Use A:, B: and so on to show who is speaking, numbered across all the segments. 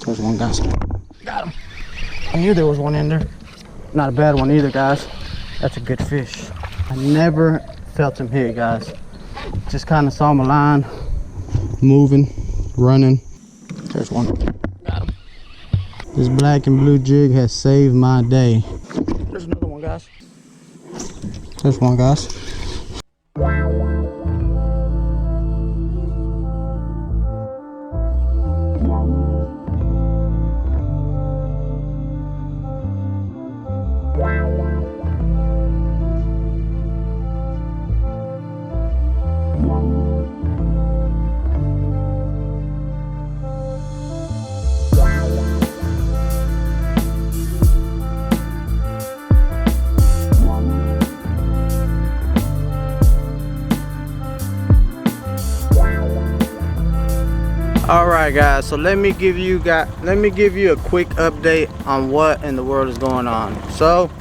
A: There's one, guys. Got him. I knew there was one in there. Not a bad one either, guys. That's a good fish. I never felt him hit, guys. Just kind of saw my line moving, running. There's one. Got him. This black and blue jig has saved my day. There's another one, guys. There's one, guys. Alright guys, so let me give you a quick update on what in the world is going on. So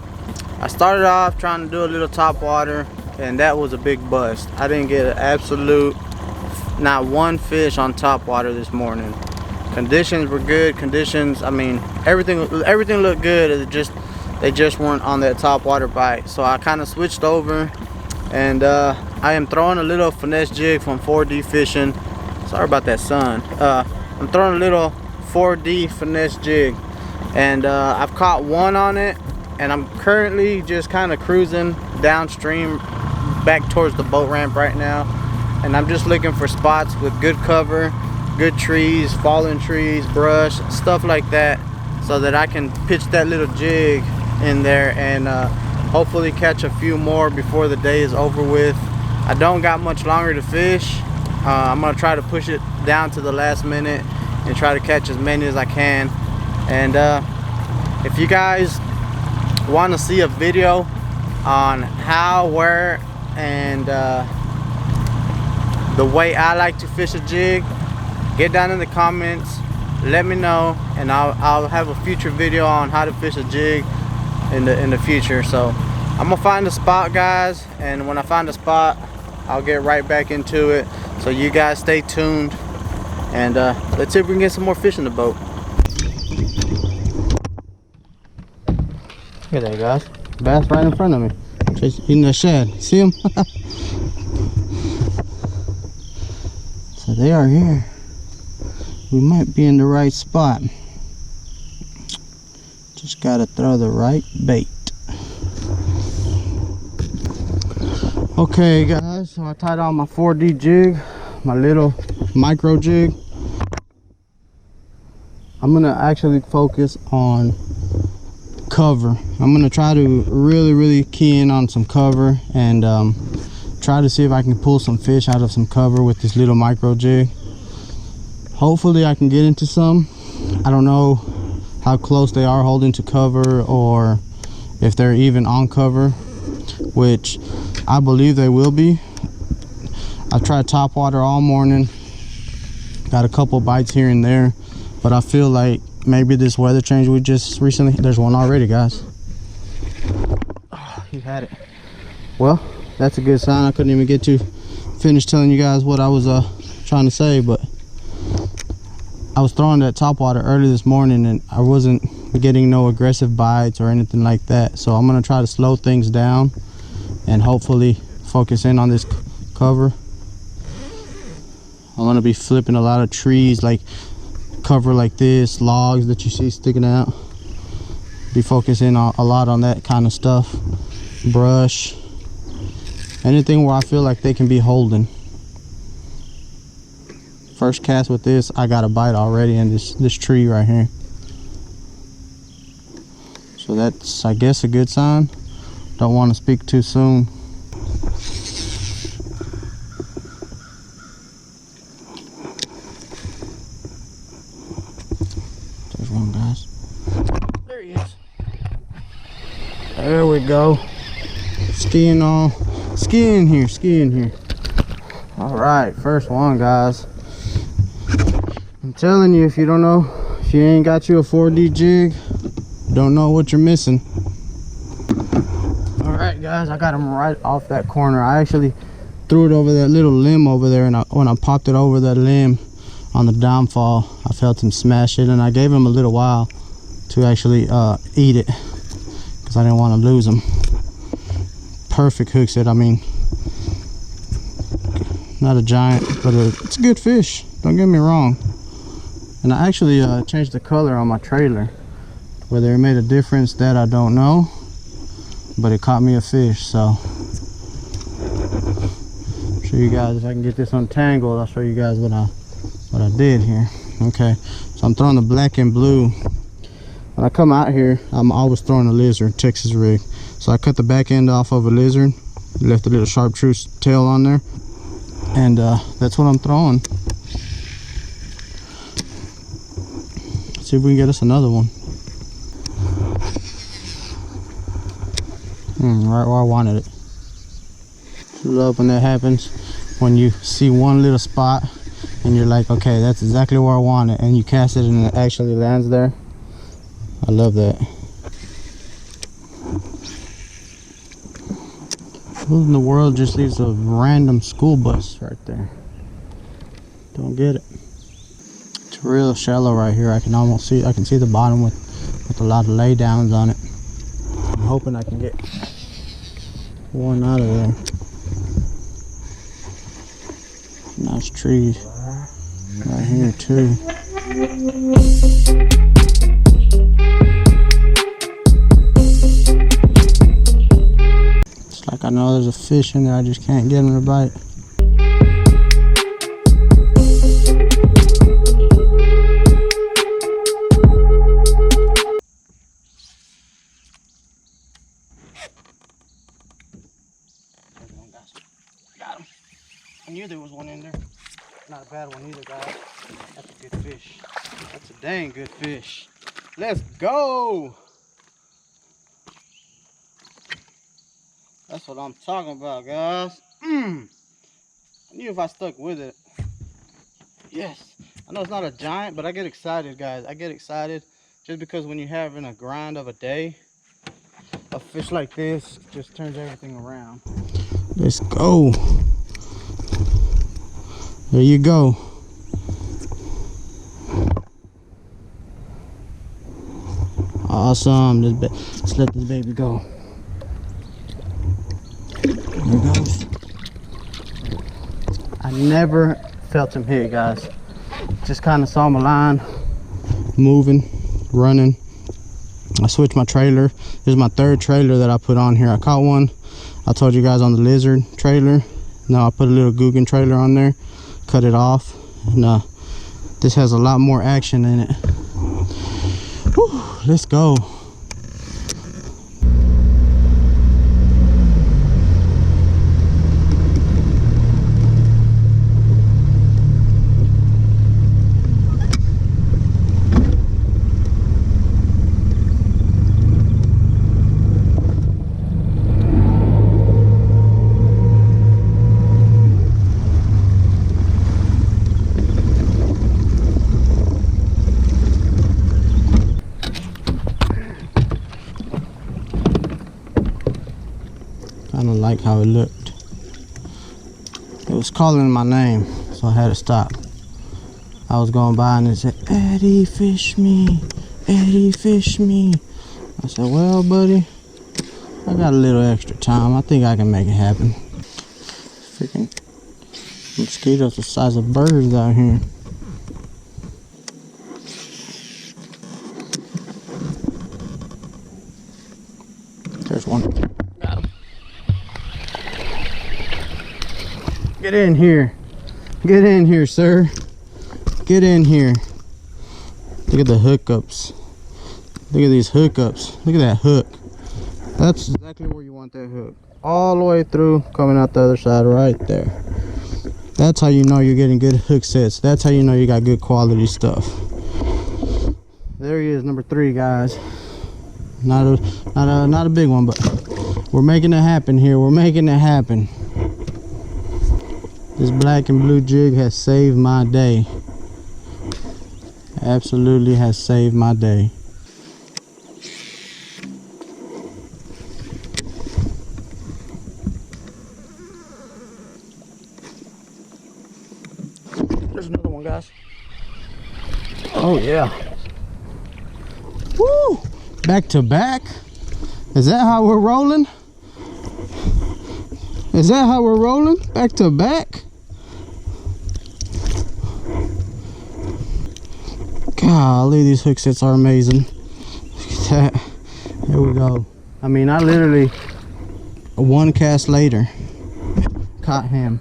A: I started off trying to do a little top water, and that was a big bust. I didn't get an absolute not one fish on top water this morning. Conditions were good. Conditions, I mean, everything looked good. They just weren't on that top water bite. So I kind of switched over, and I am throwing a little finesse jig from 4D Fishing. Sorry about that sun. I'm throwing a little 4D finesse jig, and I've caught one on it, and I'm currently just kind of cruising downstream back towards the boat ramp right now, and I'm just looking for spots with good cover, good trees, fallen trees, brush, stuff like that, so that I can pitch that little jig in there and hopefully catch a few more before the day is over with. I don't got much longer to fish. I'm gonna try to push it down to the last minute and try to catch as many as I can. And if you guys want to see a video on how, where, and the way I like to fish a jig, get down in the comments, let me know, and I'll have a future video on how to fish a jig in the future. So I'm gonna find a spot, guys, and when I find a spot, I'll get right back into it. So you guys stay tuned, and let's see if we can get some more fish in the boat. Look at that, guys. Bass right in front of me. Just in the shed. See him? So they are here. We might be in the right spot. Just gotta throw the right bait. Okay guys, so I tied on my 4D jig, my little micro jig. I'm gonna actually focus on cover. I'm gonna try to really key in on some cover, and try to see if I can pull some fish out of some cover with this little micro jig. Hopefully I can get into some. I don't know how close they are holding to cover, or if they're even on cover, which I believe they will be. I've tried top water all morning, got a couple bites here and there, but I feel like maybe this weather change we just recently, there's one already, guys. Oh, he had it. Well, that's a good sign. I couldn't even get to finish telling you guys what I was trying to say, but I was throwing that top water early this morning, and I wasn't getting no aggressive bites or anything like that. So I'm gonna try to slow things down and hopefully focus in on this cover. I'm gonna be flipping a lot of trees, like cover like this, logs that you see sticking out. Be focusing on a lot on that kind of stuff. Brush, anything where I feel like they can be holding. First cast with this, I got a bite already in this tree right here. So that's, I guess, a good sign. Don't want to speak too soon. There's one, guys. There he is. There we go. Skiing here. All right, first one, guys. I'm telling you, if you don't know, if you ain't got you a 4D jig, don't know what you're missing. All right, guys, I got him right off that corner. I actually threw it over that little limb over there, and when I popped it over that limb, on the downfall. I felt him smash it, and I gave him a little while to actually eat it because I didn't want to lose him. Perfect hook set. I mean, not a giant, but it's a good fish, don't get me wrong. And I actually changed the color on my trailer. Whether it made a difference, that I don't know, but it caught me a fish. So I'll show you guys if I can get this untangled. I'll show you guys what I did here. Okay, so I'm throwing the black and blue. When I come out here, I'm always throwing a lizard, Texas rig. So I cut the back end off of a lizard, left a little chartreuse tail on there, and that's what I'm throwing. See if we can get us another one. Right where I wanted it. Love when that happens, when you see one little spot and you're like, okay, that's exactly where I want it, and you cast it and it actually lands there. I love that. Who in the world just leaves a random school bus right there? Don't get it. It's real shallow right here. I can almost see, I can see the bottom with a lot of lay downs on it. I'm hoping I can get one out of there. Nice trees right here too. It's like I know there's a fish in there, I just can't get him to bite. Got him. I knew there was one in there. Not a bad one either, guys. That's a good fish. That's a dang good fish. Let's go! That's what I'm talking about, guys. I knew if I stuck with it. Yes. I know it's not a giant, but I get excited, guys. I get excited just because when you're having a grind of a day, a fish like this just turns everything around. Let's go. There you go. Awesome. Let's let this baby go. There it goes. I never felt him hit, guys. Just kind of saw my line moving, running. I switched my trailer. This is my third trailer that I put on here. I caught one, I told you guys, on the lizard trailer. Now I put a little Guggen trailer on there, cut it off, and this has a lot more action in it. Whew, let's go. I don't like how it looked. It was calling my name, so I had to stop. I was going by and it said, "Eddie, fish me. Eddie, fish me." I said, well, buddy, I got a little extra time. I think I can make it happen. Freaking mosquitoes the size of birds out here. There's one. Got him. Get in here. Get in here, sir. Get in here. Look at the hookups. Look at these hookups. Look at that hook. That's exactly where you want that hook. All the way through, coming out the other side right there. That's how you know you're getting good hook sets. That's how you know you got good quality stuff. There he is, number 3, guys. Not a big one, but we're making it happen here. We're making it happen. This black and blue jig has saved my day. Absolutely has saved my day. There's another one, guys. Oh yeah. Woo! Back to back? Is that how we're rolling? Is that how we're rolling? Back to back? Golly, these hook sets are amazing. Look at that. Here we go. I mean, I literally, one cast later, caught him.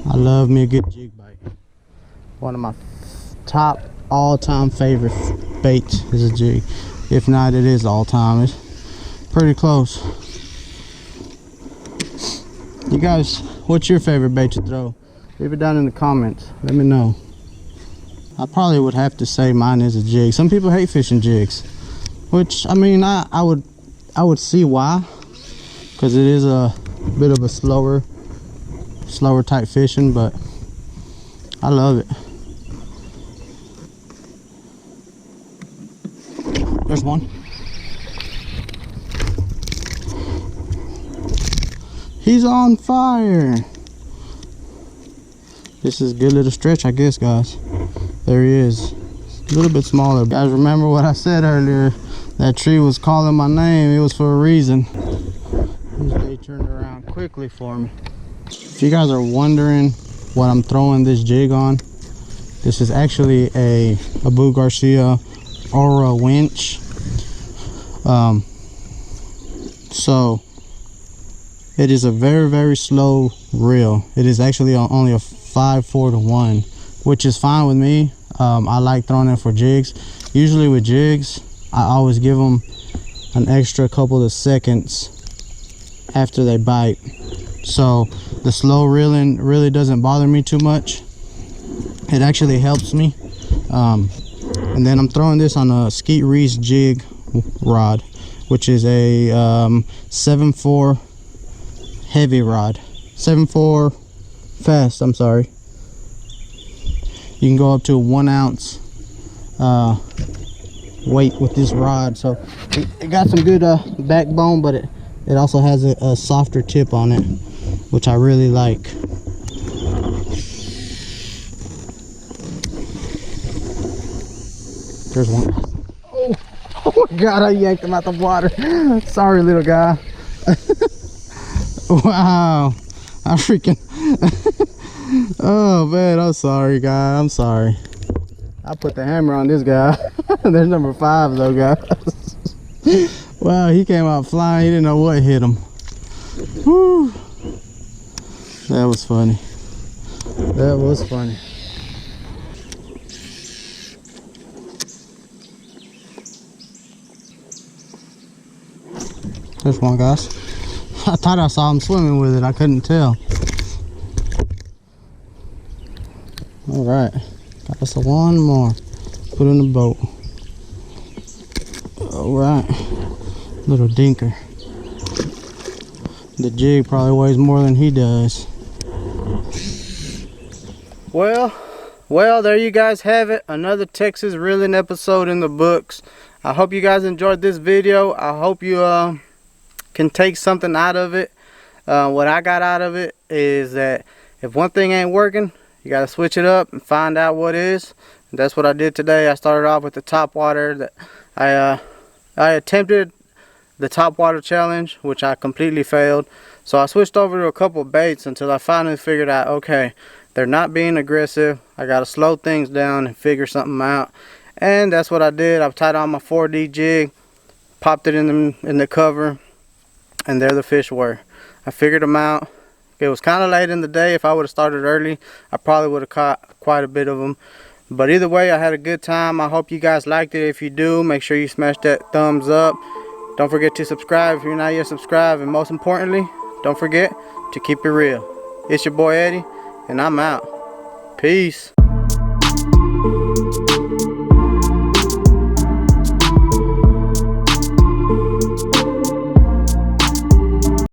A: I love me a good jig bite. One of my top all-time favorite baits is a jig. If not, it is all-time. It's pretty close. You guys, what's your favorite bait to throw? Leave it down in the comments. Let me know. I probably would have to say mine is a jig. Some people hate fishing jigs, which I mean, I would see why, because it is a bit of a slower type fishing, but I love it. There's one. He's on fire. This is a good little stretch, I guess, guys. There he is. A little bit smaller. Guys, remember what I said earlier? That tree was calling my name. It was for a reason. They turned around quickly for me. If you guys are wondering what I'm throwing this jig on, this is actually a Abu Garcia Aura winch. So it is a very, very slow reel. It is actually only a 5/4 to 1, which is fine with me. I like throwing it for jigs. Usually with jigs, I always give them an extra couple of seconds after they bite. So the slow reeling really doesn't bother me too much. It actually helps me. And then I'm throwing this on a Skeet Reese jig rod, which is a 7/4 heavy rod. 7/4 fast, I'm sorry. You can go up to a 1 ounce weight with this rod. So it got some good backbone, but it also has a softer tip on it, which I really like. There's one. Oh my God, I yanked him out the water. Sorry, little guy. Wow, I freaking oh man, I'm sorry, guy. I'm sorry. I put the hammer on this guy. There's number 5 though, guys. Wow, he came out flying. He didn't know what hit him. Whew. That was funny. That was funny. There's one, guys. I thought I saw him swimming with it. I couldn't tell. All right, got us one more. Put in the boat. All right, little dinker. The jig probably weighs more than he does. Well, there you guys have it. Another Texas reeling episode in the books. I hope you guys enjoyed this video. I hope you can take something out of it. What I got out of it is that if one thing ain't working, you got to switch it up and find out what is. And that's what I did today. I started off with the topwater. That I attempted the topwater challenge, which I completely failed. So I switched over to a couple baits until I finally figured out, okay, they're not being aggressive. I got to slow things down and figure something out. And that's what I did. I tied on my 4D jig, popped it in the cover, and there the fish were. I figured them out. It was kind of late in the day. If I would have started early, I probably would have caught quite a bit of them. But either way, I had a good time. I hope you guys liked it. If you do, make sure you smash that thumbs up. Don't forget to subscribe if you're not yet subscribed. And most importantly, don't forget to keep it real. It's your boy Eddie, and I'm out. Peace.